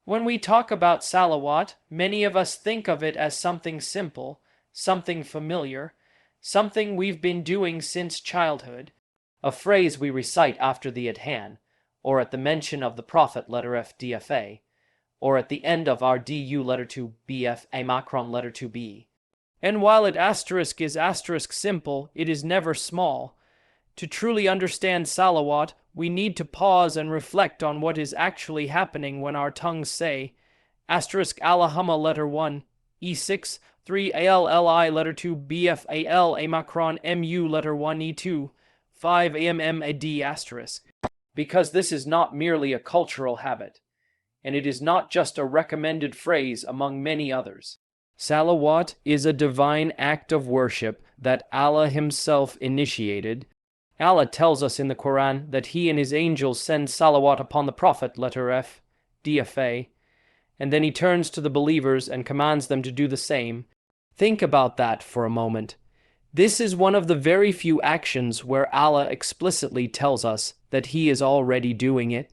When we talk about salawat, many of us think of it as something simple, something familiar, something we've been doing since childhood, a phrase we recite after the adhan, or at the mention of the Prophet letter F DFA, or at the end of our DU letter to BF A Macron letter to B. And while it is asterisk simple, it is never small. To truly understand salawat, we need to pause and reflect on what is actually happening when our tongues say asterisk Allahumma letter 1, E6, 3 ALLI letter 2, BFAL A Macron MU letter 1 E2, 5 AMMAD asterisk. Because this is not merely a cultural habit, and it is not just a recommended phrase among many others. Salawat is a divine act of worship that Allah Himself initiated. Allah tells us in the Quran that He and His angels send salawat upon the Prophet, letter F, DFA, and then He turns to the believers and commands them to do the same. Think about that for a moment. This is one of the very few actions where Allah explicitly tells us that He is already doing it.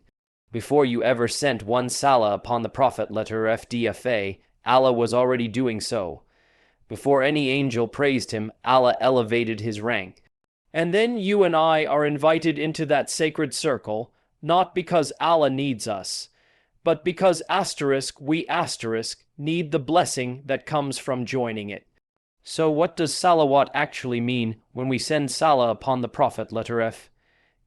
Before you ever sent one salah upon the Prophet, letter F, DFA, Allah was already doing so. Before any angel praised him, Allah elevated his rank. And then you and I are invited into that sacred circle, not because Allah needs us, but because we need the blessing that comes from joining it. So what does salawat actually mean when we send salah upon the Prophet, letter F?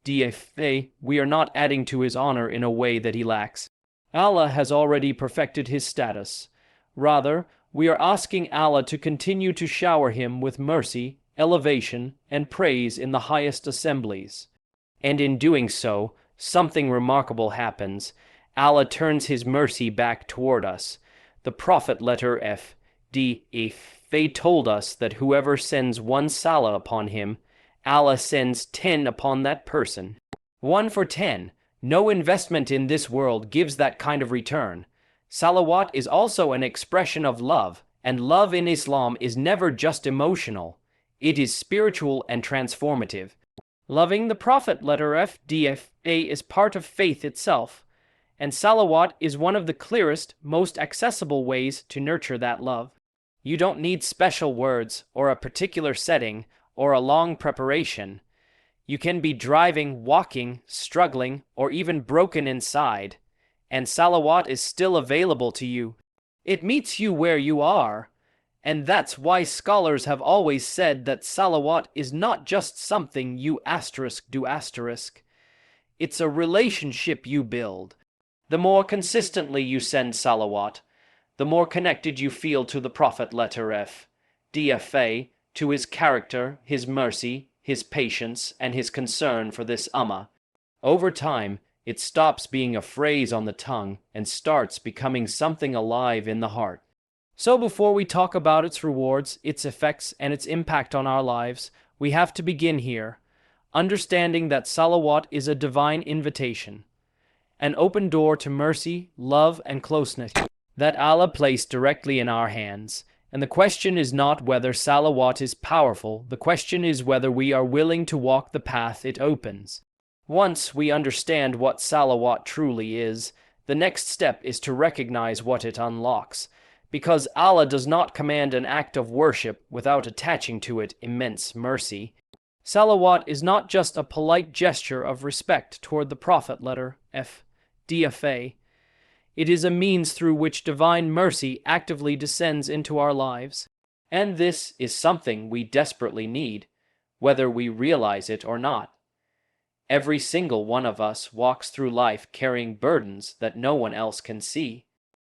DFA, we are not adding to his honor in a way that he lacks. Allah has already perfected his status. Rather, we are asking Allah to continue to shower him with mercy, elevation, and praise in the highest assemblies. And in doing so, something remarkable happens. Allah turns his mercy back toward us. The Prophet, letter F, DFA, told us that whoever sends one salah upon him, Allah sends 10 upon that person. 1 for 10. No investment in this world gives that kind of return. Salawat is also an expression of love, and love in Islam is never just emotional. It is spiritual and transformative. Loving the Prophet, letter F, DFA, is part of faith itself, and salawat is one of the clearest, most accessible ways to nurture that love. You don't need special words, or a particular setting, or a long preparation. You can be driving, walking, struggling, or even broken inside, and salawat is still available to you. It meets you where you are, and that's why scholars have always said that salawat is not just something you do. It's a relationship you build. The more consistently you send salawat, the more connected you feel to the Prophet, letter F, DFA, to his character, his mercy, his patience, and his concern for this ummah. Over time, it stops being a phrase on the tongue and starts becoming something alive in the heart. So before we talk about its rewards, its effects, and its impact on our lives, we have to begin here, understanding that salawat is a divine invitation, an open door to mercy, love, and closeness that Allah placed directly in our hands. And the question is not whether salawat is powerful, the question is whether we are willing to walk the path it opens. Once we understand what salawat truly is, the next step is to recognize what it unlocks, because Allah does not command an act of worship without attaching to it immense mercy. Salawat is not just a polite gesture of respect toward the Prophet, letter F, DFA. It is a means through which divine mercy actively descends into our lives. And this is something we desperately need, whether we realize it or not. Every single one of us walks through life carrying burdens that no one else can see.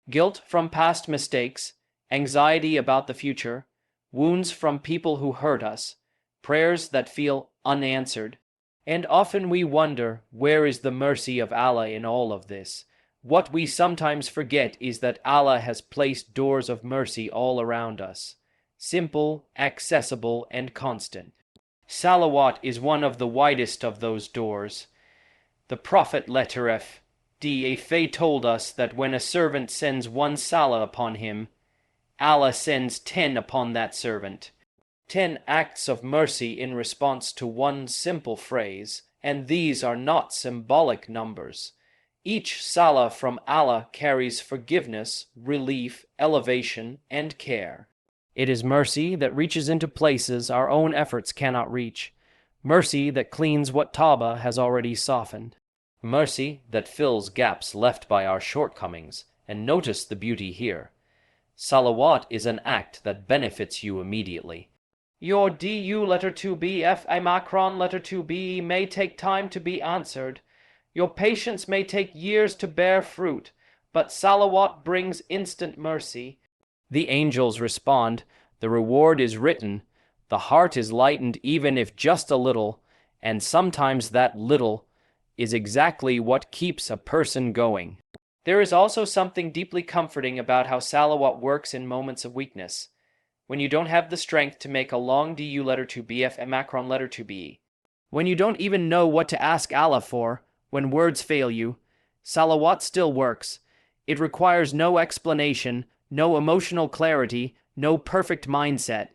Guilt from past mistakes, anxiety about the future, wounds from people who hurt us, prayers that feel unanswered. And often we wonder, where is the mercy of Allah in all of this? What we sometimes forget is that Allah has placed doors of mercy all around us, simple, accessible, and constant. Salawat is one of the widest of those doors. The Prophet, letter F, DFA, told us that when a servant sends one salah upon him, Allah sends 10 upon that servant. 10 acts of mercy in response to one simple phrase, and these are not symbolic numbers. Each salah from Allah carries forgiveness, relief, elevation, and care. It is mercy that reaches into places our own efforts cannot reach. Mercy that cleans what Tawbah has already softened. Mercy that fills gaps left by our shortcomings, and notice the beauty here. Salawat is an act that benefits you immediately. Your DU letter 2B FA Macron letter 2B may take time to be answered. Your patience may take years to bear fruit, but Salawat brings instant mercy. The angels respond, the reward is written, the heart is lightened even if just a little, and sometimes that little is exactly what keeps a person going. There is also something deeply comforting about how Salawat works in moments of weakness. When you don't have the strength to make a long DU letter to BF and Macron letter to BE. When you don't even know what to ask Allah for, when words fail you, Salawat still works. It requires no explanation, no emotional clarity, no perfect mindset.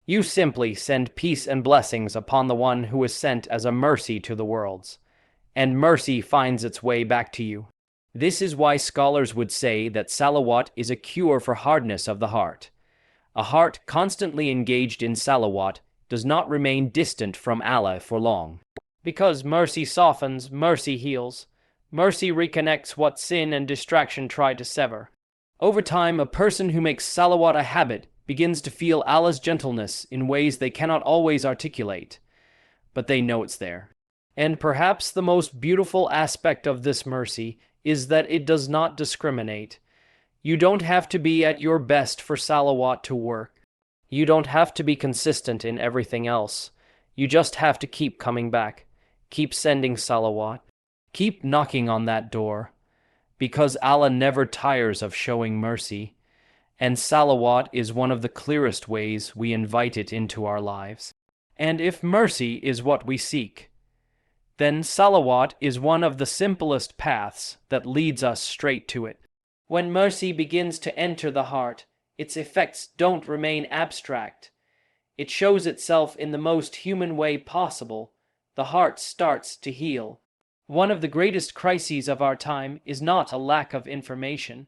You simply send peace and blessings upon the one who is sent as a mercy to the worlds. And mercy finds its way back to you. This is why scholars would say that Salawat is a cure for hardness of the heart. A heart constantly engaged in Salawat does not remain distant from Allah for long. Because mercy softens, mercy heals. Mercy reconnects what sin and distraction try to sever. Over time, a person who makes Salawat a habit begins to feel Allah's gentleness in ways they cannot always articulate, but they know it's there. And perhaps the most beautiful aspect of this mercy is that it does not discriminate. You don't have to be at your best for Salawat to work. You don't have to be consistent in everything else. You just have to keep coming back. Keep sending Salawat. Keep knocking on that door. Because Allah never tires of showing mercy. And Salawat is one of the clearest ways we invite it into our lives. And if mercy is what we seek, then Salawat is one of the simplest paths that leads us straight to it. When mercy begins to enter the heart, its effects don't remain abstract. It shows itself in the most human way possible. The heart starts to heal. One of the greatest crises of our time is not a lack of information,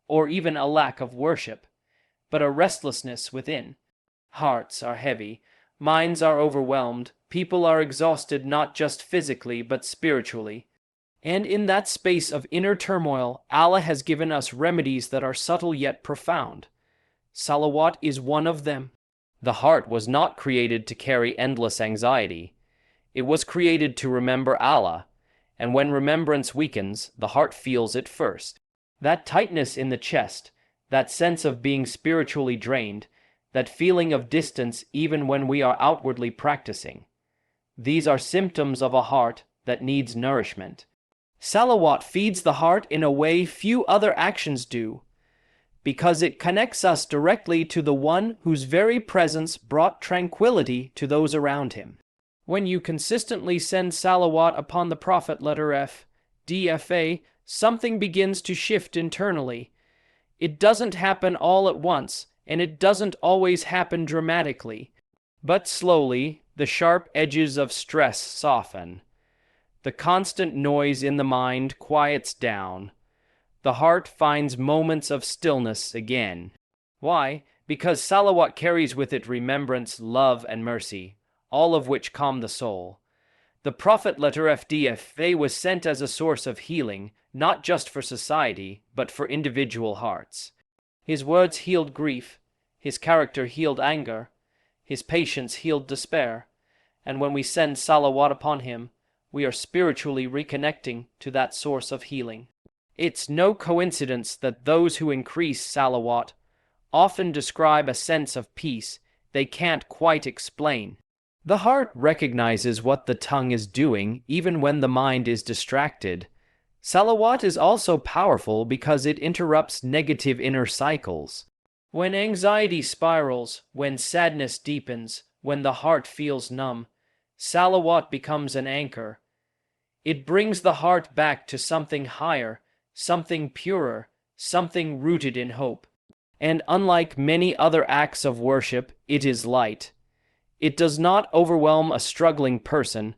or even a lack of worship, but a restlessness within. Hearts are heavy, minds are overwhelmed, people are exhausted not just physically but spiritually. And in that space of inner turmoil, Allah has given us remedies that are subtle yet profound. Salawat is one of them. The heart was not created to carry endless anxiety. It was created to remember Allah, and when remembrance weakens, the heart feels it first. That tightness in the chest, that sense of being spiritually drained, that feeling of distance even when we are outwardly practicing. These are symptoms of a heart that needs nourishment. Salawat feeds the heart in a way few other actions do, because it connects us directly to the one whose very presence brought tranquility to those around him. When you consistently send Salawat upon the Prophet letter F, DFA, something begins to shift internally. It doesn't happen all at once, and it doesn't always happen dramatically. But slowly, the sharp edges of stress soften. The constant noise in the mind quiets down. The heart finds moments of stillness again. Why? Because Salawat carries with it remembrance, love, and mercy, all of which calm the soul. The Prophet letter FDFA was sent as a source of healing, not just for society, but for individual hearts. His words healed grief, his character healed anger, his patience healed despair, and when we send Salawat upon him, we are spiritually reconnecting to that source of healing. It's no coincidence that those who increase Salawat often describe a sense of peace they can't quite explain. The heart recognizes what the tongue is doing even when the mind is distracted. Salawat is also powerful because it interrupts negative inner cycles. When anxiety spirals, when sadness deepens, when the heart feels numb, Salawat becomes an anchor. It brings the heart back to something higher, something purer, something rooted in hope. And unlike many other acts of worship, it is light. It does not overwhelm a struggling person.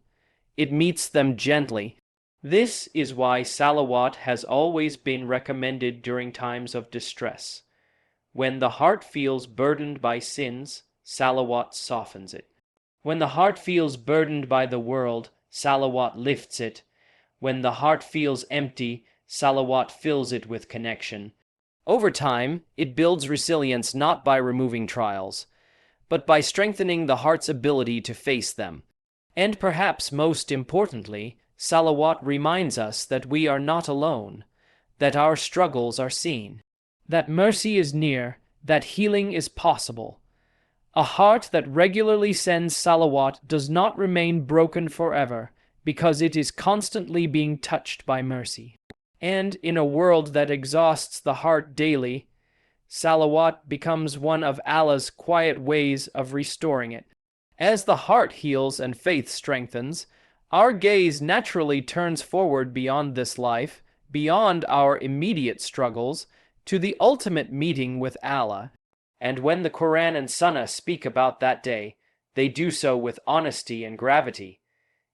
It meets them gently. This is why salawat has always been recommended during times of distress. When the heart feels burdened by sins, salawat softens it. When the heart feels burdened by the world, salawat lifts it. When the heart feels empty, salawat fills it with connection. Over time, it builds resilience not by removing trials, but by strengthening the heart's ability to face them. And perhaps most importantly, salawat reminds us that we are not alone, that our struggles are seen, that mercy is near, that healing is possible. A heart that regularly sends salawat does not remain broken forever, because it is constantly being touched by mercy. And in a world that exhausts the heart daily, salawat becomes one of Allah's quiet ways of restoring it. As the heart heals and faith strengthens, our gaze naturally turns forward beyond this life, beyond our immediate struggles, to the ultimate meeting with Allah. And when the Quran and Sunnah speak about that day, they do so with honesty and gravity.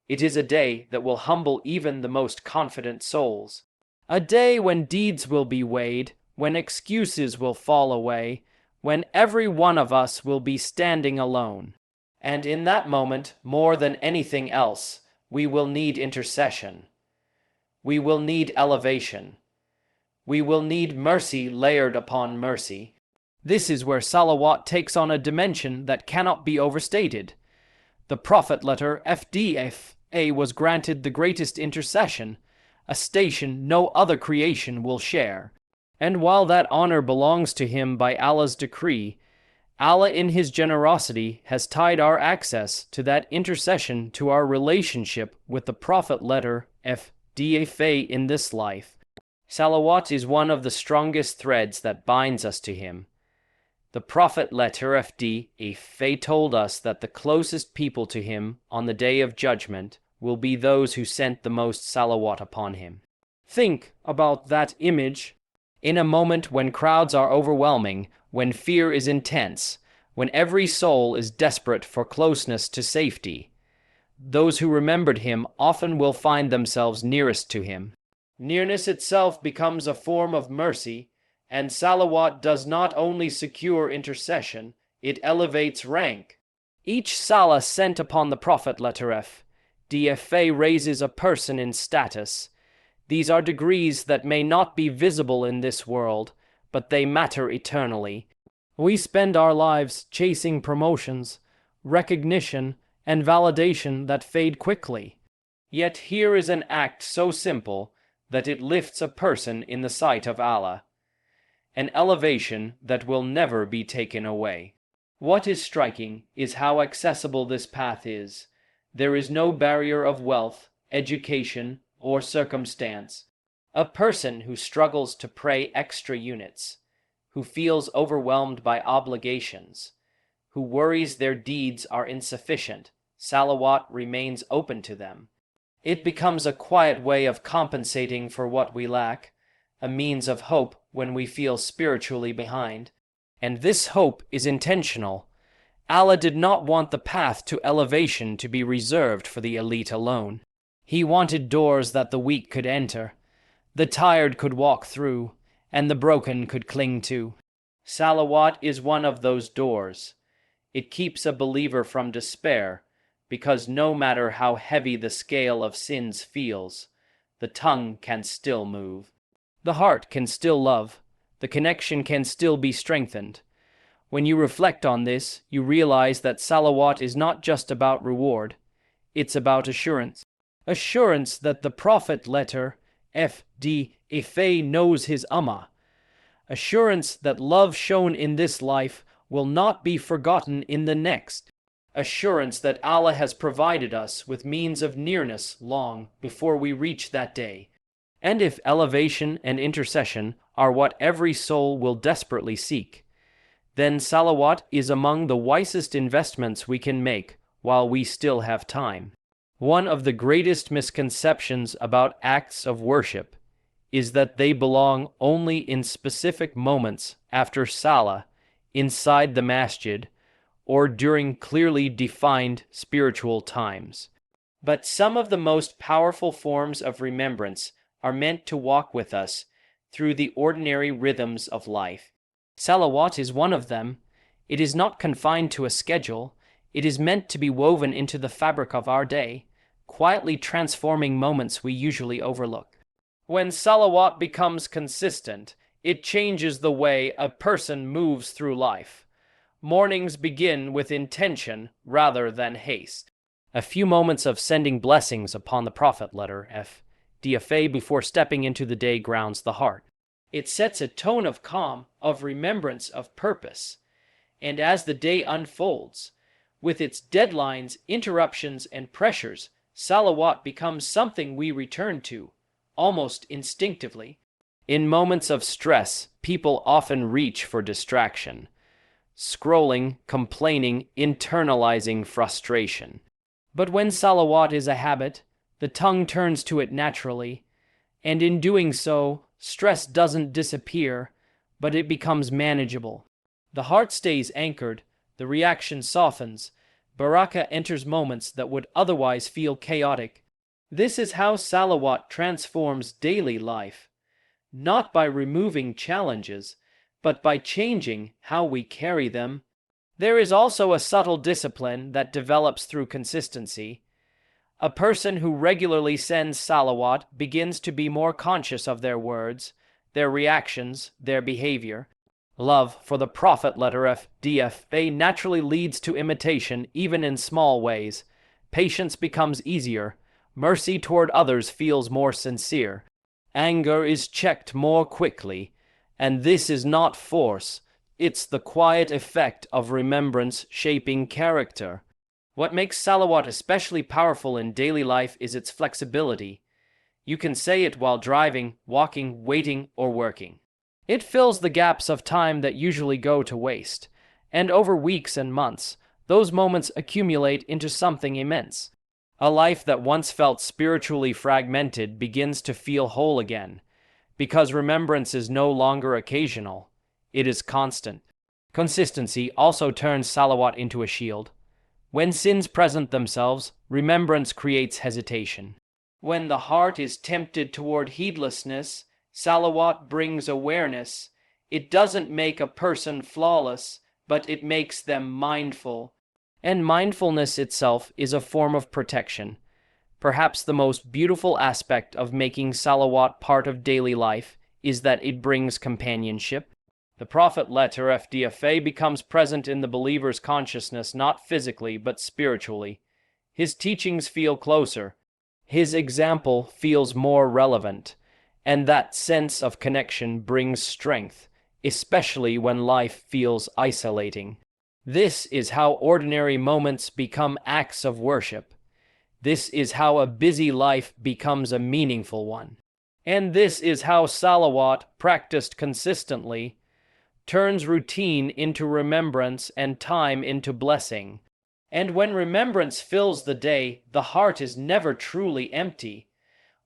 It is a day that will humble even the most confident souls. A day when deeds will be weighed, when excuses will fall away, when every one of us will be standing alone. And in that moment, more than anything else, we will need intercession. We will need elevation. We will need mercy layered upon mercy. This is where salawat takes on a dimension that cannot be overstated. The Prophet letter FDFA was granted the greatest intercession, a station no other creation will share. And while that honor belongs to him by Allah's decree, Allah in His generosity has tied our access to that intercession to our relationship with the Prophet letter FDFA in this life. Salawat is one of the strongest threads that binds us to Him. The Prophet letter FDFA told us that the closest people to Him on the Day of Judgment will be those who sent the most salawat upon Him. Think about that image in a moment when crowds are overwhelming, when fear is intense, when every soul is desperate for closeness to safety. Those who remembered Him often will find themselves nearest to Him. Nearness itself becomes a form of mercy, and salawat does not only secure intercession, it elevates rank. Each salah sent upon the Prophet letter DFA raises a person in status. These are degrees that may not be visible in this world, but they matter eternally. We spend our lives chasing promotions, recognition, and validation that fade quickly. Yet here is an act so simple that it lifts a person in the sight of Allah, an elevation that will never be taken away. What is striking is how accessible this path is. There is no barrier of wealth, education, or circumstance. A person who struggles to pray extra units, who feels overwhelmed by obligations, who worries their deeds are insufficient, salawat remains open to them. It becomes a quiet way of compensating for what we lack, a means of hope when we feel spiritually behind. And this hope is intentional. Allah did not want the path to elevation to be reserved for the elite alone. He wanted doors that the weak could enter, the tired could walk through, and the broken could cling to. Salawat is one of those doors. It keeps a believer from despair, because no matter how heavy the scale of sins feels, the tongue can still move. The heart can still love. The connection can still be strengthened. When you reflect on this, you realize that salawat is not just about reward. It's about assurance. Assurance that the Prophet letter FDFA knows his ummah. Assurance that love shown in this life will not be forgotten in the next. Assurance that Allah has provided us with means of nearness long before we reach that day. And if elevation and intercession are what every soul will desperately seek, then salawat is among the wisest investments we can make while we still have time. One of the greatest misconceptions about acts of worship is that they belong only in specific moments after salah, inside the masjid, or during clearly defined spiritual times. But some of the most powerful forms of remembrance are meant to walk with us through the ordinary rhythms of life. Salawat is one of them. It is not confined to a schedule. It is meant to be woven into the fabric of our day, quietly transforming moments we usually overlook. When salawat becomes consistent, it changes the way a person moves through life. Mornings begin with intention rather than haste. A few moments of sending blessings upon the Prophet letter DFA before stepping into the day grounds the heart. It sets a tone of calm, of remembrance, of purpose. And as the day unfolds, with its deadlines, interruptions, and pressures, salawat becomes something we return to, almost instinctively. In moments of stress, people often reach for distraction, scrolling, complaining, internalizing frustration. But when salawat is a habit, the tongue turns to it naturally, and in doing so, stress doesn't disappear, but it becomes manageable. The heart stays anchored, the reaction softens, barakah enters moments that would otherwise feel chaotic. This is how salawat transforms daily life, not by removing challenges, but by changing how we carry them. There is also a subtle discipline that develops through consistency. A person who regularly sends salawat begins to be more conscious of their words, their reactions, their behavior. Love for the Prophet letter DFA naturally leads to imitation even in small ways. Patience becomes easier. Mercy toward others feels more sincere. Anger is checked more quickly. And this is not force. It's the quiet effect of remembrance shaping character. What makes salawat especially powerful in daily life is its flexibility. You can say it while driving, walking, waiting, or working. It fills the gaps of time that usually go to waste. And over weeks and months, those moments accumulate into something immense. A life that once felt spiritually fragmented begins to feel whole again, because remembrance is no longer occasional. It is constant. Consistency also turns salawat into a shield. When sins present themselves, remembrance creates hesitation. When the heart is tempted toward heedlessness, salawat brings awareness. It doesn't make a person flawless, but it makes them mindful. And mindfulness itself is a form of protection. Perhaps the most beautiful aspect of making salawat part of daily life is that it brings companionship. The Prophet letter DFA becomes present in the believer's consciousness not physically but spiritually. His teachings feel closer. His example feels more relevant. And that sense of connection brings strength, especially when life feels isolating. This is how ordinary moments become acts of worship. This is how a busy life becomes a meaningful one. And this is how salawat, practiced consistently, turns routine into remembrance and time into blessing. And when remembrance fills the day, the heart is never truly empty.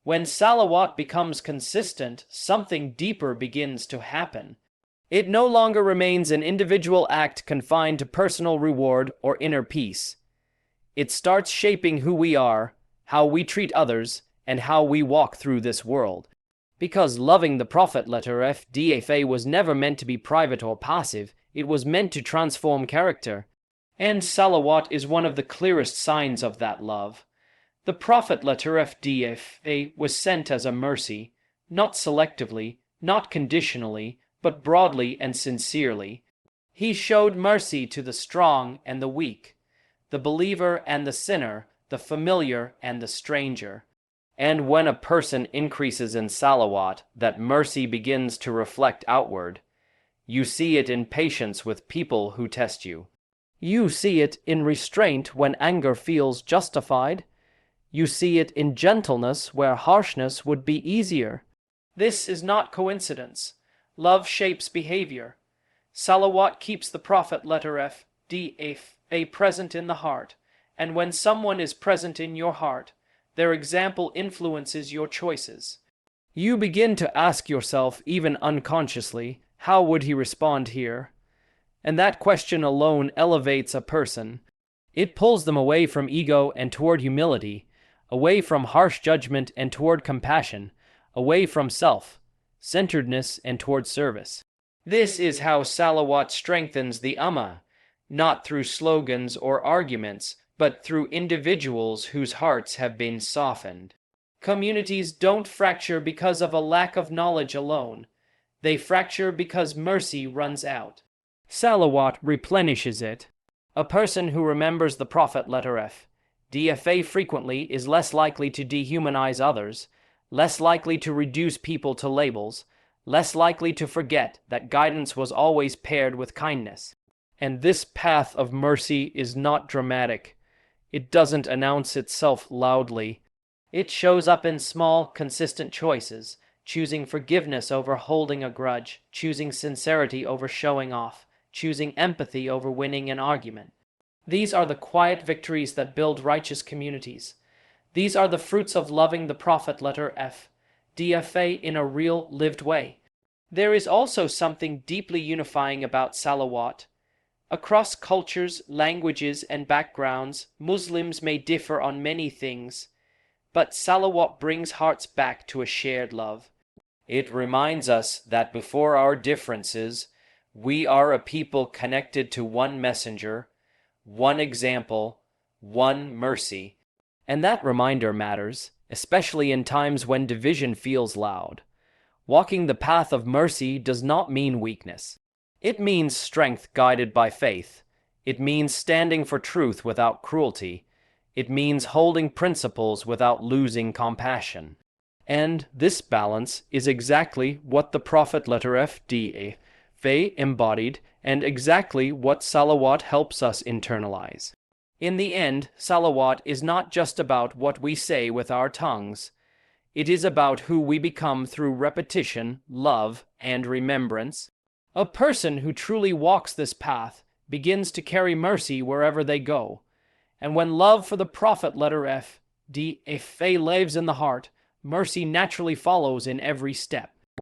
When salawat becomes consistent, something deeper begins to happen. It no longer remains an individual act confined to personal reward or inner peace. It starts shaping who we are, how we treat others, and how we walk through this world. Because loving the Prophet letter DFA was never meant to be private or passive, it was meant to transform character. And salawat is one of the clearest signs of that love. The Prophet letter DFA was sent as a mercy, not selectively, not conditionally, but broadly and sincerely. He showed mercy to the strong and the weak, the believer and the sinner, the familiar and the stranger. And when a person increases in salawat, that mercy begins to reflect outward. You see it in patience with people who test you. You see it in restraint when anger feels justified. You see it in gentleness where harshness would be easier. This is not coincidence. Love shapes behavior. Salawat keeps the Prophet letter DFA present in the heart, and when someone is present in your heart, their example influences your choices. You begin to ask yourself, even unconsciously, how would he respond here? And that question alone elevates a person. It pulls them away from ego and toward humility, away from harsh judgment and toward compassion, away from self-centeredness and toward service. This is how Salawat strengthens the Ummah, not through slogans or arguments, but through individuals whose hearts have been softened. Communities don't fracture because of a lack of knowledge alone. They fracture because mercy runs out. Salawat replenishes it. A person who remembers the Prophet DFA frequently is less likely to dehumanize others, less likely to reduce people to labels, less likely to forget that guidance was always paired with kindness. And this path of mercy is not dramatic. It doesn't announce itself loudly. It shows up in small, consistent choices, choosing forgiveness over holding a grudge, choosing sincerity over showing off, choosing empathy over winning an argument. These are the quiet victories that build righteous communities. These are the fruits of loving the Prophet DFA in a real, lived way. There is also something deeply unifying about Salawat. Across cultures, languages, and backgrounds, Muslims may differ on many things, but Salawat brings hearts back to a shared love. It reminds us that before our differences, we are a people connected to one messenger, one example, one mercy. And that reminder matters, especially in times when division feels loud. Walking the path of mercy does not mean weakness. It means strength guided by faith. It means standing for truth without cruelty. It means holding principles without losing compassion. And this balance is exactly what the Prophet DFA embodied and exactly what Salawat helps us internalize. In the end, Salawat is not just about what we say with our tongues. It is about who we become through repetition, love, and remembrance. A person who truly walks this path begins to carry mercy wherever they go. And when love for the Prophet DFA lives in the heart, mercy naturally follows in every step.